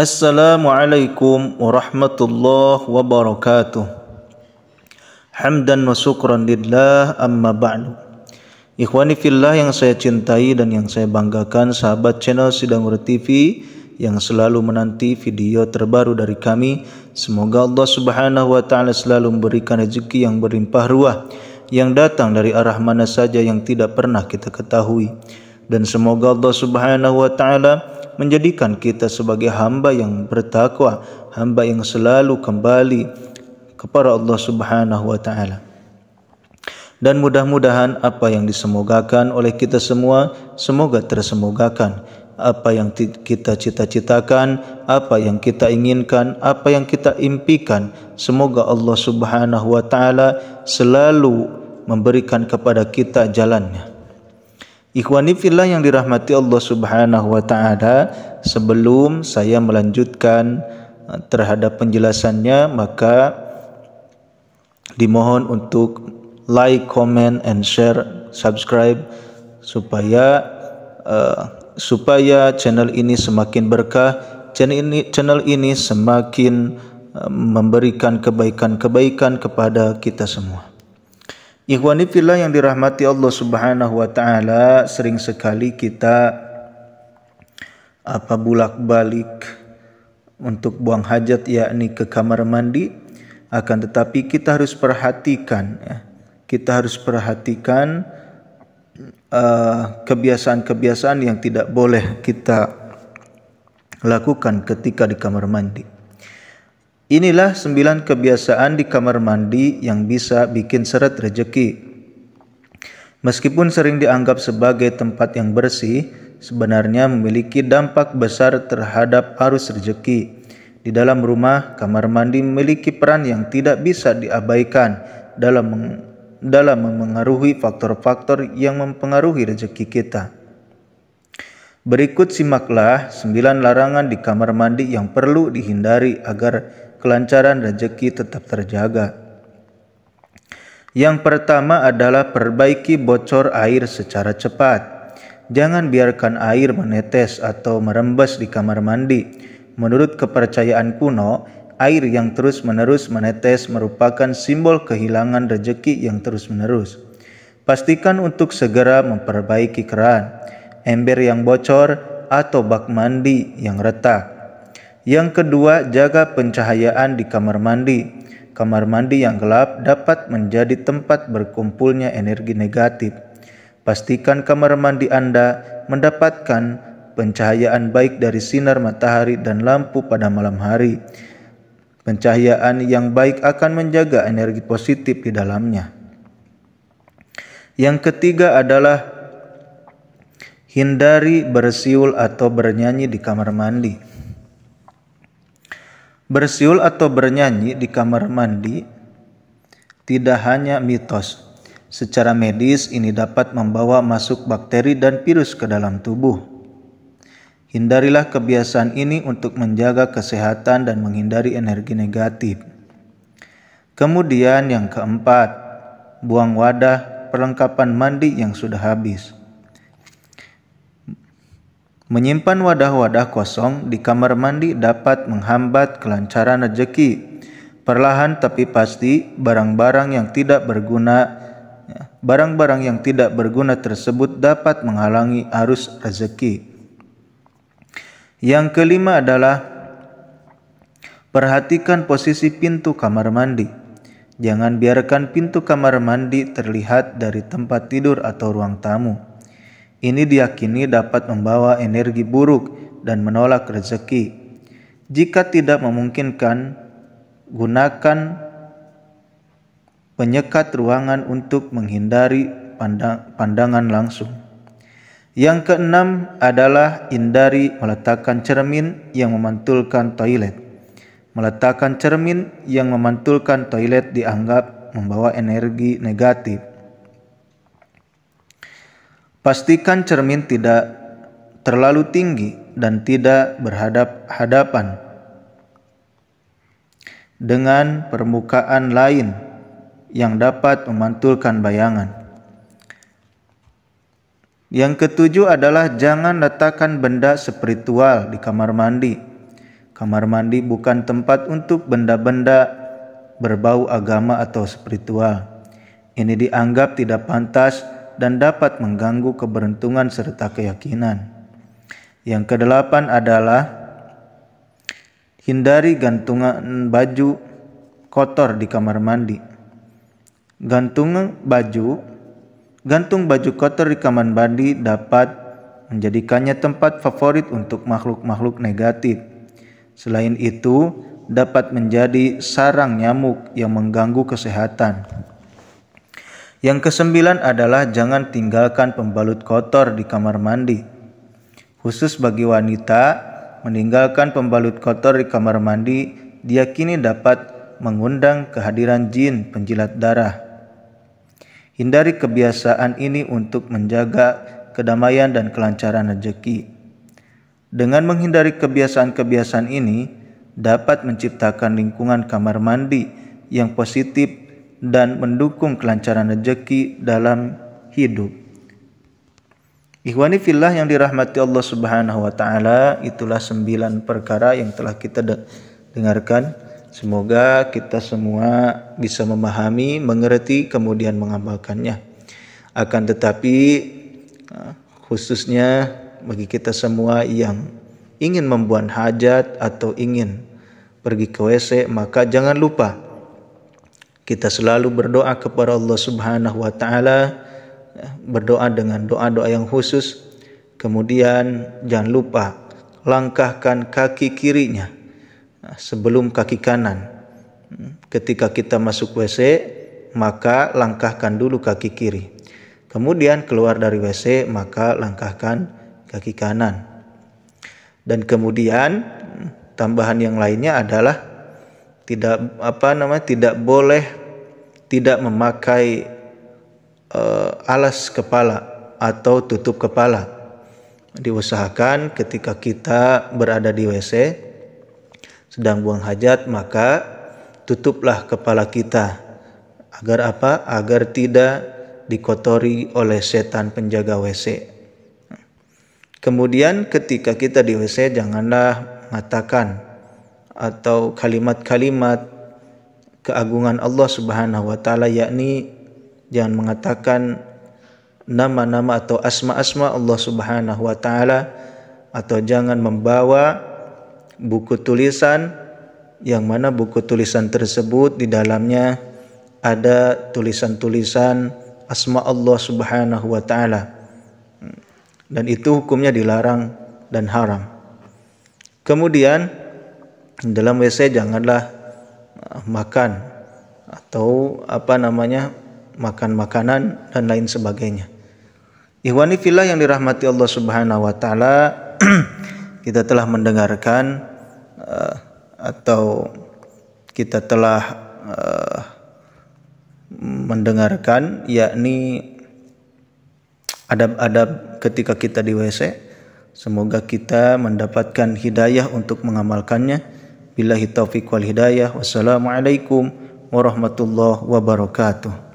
Assalamualaikum warahmatullahi wabarakatuh. Hamdan wa syukran lillah, amma ba'du. Ikhwani fillah yang saya cintai dan yang saya banggakan, sahabat channel Sidanguri TV yang selalu menanti video terbaru dari kami. Semoga Allah Subhanahu wa taala selalu memberikan rezeki yang berlimpah ruah yang datang dari arah mana saja yang tidak pernah kita ketahui. Dan semoga Allah Subhanahu wa taala menjadikan kita sebagai hamba yang bertakwa, hamba yang selalu kembali kepada Allah Subhanahu wa taala. Dan mudah-mudahan apa yang disemogakan oleh kita semua semoga tersemogakan. Apa yang kita cita-citakan, apa yang kita inginkan, apa yang kita impikan, semoga Allah Subhanahu wa taala selalu memberikan kepada kita jalannya. Ikhwani fillah yang dirahmati Allah Subhanahu wa taala, sebelum saya melanjutkan terhadap penjelasannya, maka dimohon untuk like, comment, and share, subscribe supaya channel ini semakin berkah, channel ini semakin memberikan kebaikan-kebaikan kepada kita semua. Ikhwani fillah yang dirahmati Allah Subhanahu wa taala, sering sekali kita bolak-balik untuk buang hajat, yakni ke kamar mandi, akan tetapi kita harus perhatikan Kita harus perhatikan kebiasaan-kebiasaan yang tidak boleh kita lakukan ketika di kamar mandi. Inilah 9 kebiasaan di kamar mandi yang bisa bikin seret rezeki. Meskipun sering dianggap sebagai tempat yang bersih, sebenarnya memiliki dampak besar terhadap arus rezeki. Di dalam rumah, kamar mandi memiliki peran yang tidak bisa diabaikan dalam memengaruhi faktor-faktor yang mempengaruhi rezeki kita. Berikut simaklah 9 larangan di kamar mandi yang perlu dihindari agar kelancaran rezeki tetap terjaga. Yang pertama adalah perbaiki bocor air secara cepat. Jangan biarkan air menetes atau merembes di kamar mandi. Menurut kepercayaan kuno, air yang terus-menerus menetes merupakan simbol kehilangan rezeki yang terus-menerus. Pastikan untuk segera memperbaiki keran, ember yang bocor, atau bak mandi yang retak. Yang kedua, jaga pencahayaan di kamar mandi. Kamar mandi yang gelap dapat menjadi tempat berkumpulnya energi negatif. Pastikan kamar mandi Anda mendapatkan pencahayaan baik dari sinar matahari dan lampu pada malam hari. Pencahayaan yang baik akan menjaga energi positif di dalamnya. Yang ketiga adalah hindari bersiul atau bernyanyi di kamar mandi. Bersiul atau bernyanyi di kamar mandi tidak hanya mitos. Secara medis ini dapat membawa masuk bakteri dan virus ke dalam tubuh. Hindarilah kebiasaan ini untuk menjaga kesehatan dan menghindari energi negatif. Kemudian yang keempat, buang wadah perlengkapan mandi yang sudah habis. Menyimpan wadah-wadah kosong di kamar mandi dapat menghambat kelancaran rezeki. Perlahan tapi pasti, barang-barang yang tidak berguna tersebut dapat menghalangi arus rezeki. Yang kelima adalah perhatikan posisi pintu kamar mandi. Jangan biarkan pintu kamar mandi terlihat dari tempat tidur atau ruang tamu. Ini diyakini dapat membawa energi buruk dan menolak rezeki. Jika tidak memungkinkan, gunakan penyekat ruangan untuk menghindari pandangan langsung. Yang keenam adalah hindari meletakkan cermin yang memantulkan toilet. Meletakkan cermin yang memantulkan toilet dianggap membawa energi negatif. Pastikan cermin tidak terlalu tinggi dan tidak berhadap-hadapan dengan permukaan lain yang dapat memantulkan bayangan. Yang ketujuh adalah jangan letakkan benda spiritual di kamar mandi. Kamar mandi bukan tempat untuk benda-benda berbau agama atau spiritual. Ini dianggap tidak pantas dan dapat mengganggu keberuntungan serta keyakinan. Yang kedelapan adalah hindari gantungan baju kotor di kamar mandi. Gantung baju kotor di kamar mandi dapat menjadikannya tempat favorit untuk makhluk-makhluk negatif. Selain itu, dapat menjadi sarang nyamuk yang mengganggu kesehatan. Yang kesembilan adalah jangan tinggalkan pembalut kotor di kamar mandi. Khusus bagi wanita, meninggalkan pembalut kotor di kamar mandi diyakini dapat mengundang kehadiran jin penjilat darah. Hindari kebiasaan ini untuk menjaga kedamaian dan kelancaran rezeki. Dengan menghindari kebiasaan-kebiasaan ini dapat menciptakan lingkungan kamar mandi yang positif dan mendukung kelancaran rezeki dalam hidup. Ikhwani fillah yang dirahmati Allah Subhanahu wa taala, itulah 9 perkara yang telah kita dengarkan. Semoga kita semua bisa memahami, mengerti, kemudian mengamalkannya. Akan tetapi khususnya bagi kita semua yang ingin membuang hajat atau ingin pergi ke WC, maka jangan lupa kita selalu berdoa kepada Allah Subhanahu wa taala, berdoa dengan doa-doa yang khusus. Kemudian jangan lupa langkahkan kaki kirinya sebelum kaki kanan. Ketika kita masuk WC, maka langkahkan dulu kaki kiri. Kemudian keluar dari WC, maka langkahkan kaki kanan. Dan kemudian tambahan yang lainnya adalah tidak boleh tidak memakai alas kepala atau tutup kepala. Diusahakan ketika kita berada di WC sedang buang hajat, maka tutuplah kepala kita. Agar apa? Agar tidak dikotori oleh setan penjaga WC. Kemudian ketika kita di WC, janganlah mengatakan atau kalimat-kalimat keagungan Allah Subhanahu wa taala, yakni jangan mengatakan nama-nama atau asma-asma Allah Subhanahu wa taala, atau jangan membawa buku tulisan yang mana buku tulisan tersebut di dalamnya ada tulisan-tulisan asma Allah Subhanahu wa taala. Dan itu hukumnya dilarang dan haram. Kemudian dalam WC janganlah makan atau makan makanan dan lain sebagainya. Ikhwani fillah yang dirahmati Allah Subhanahu wa taala, kita telah mendengarkan atau kita telah mendengarkan yakni adab-adab ketika kita di WC. Semoga kita mendapatkan hidayah untuk mengamalkannya. Billahi taufiq wal hidayah. Wassalamualaikum warahmatullahi wabarakatuh.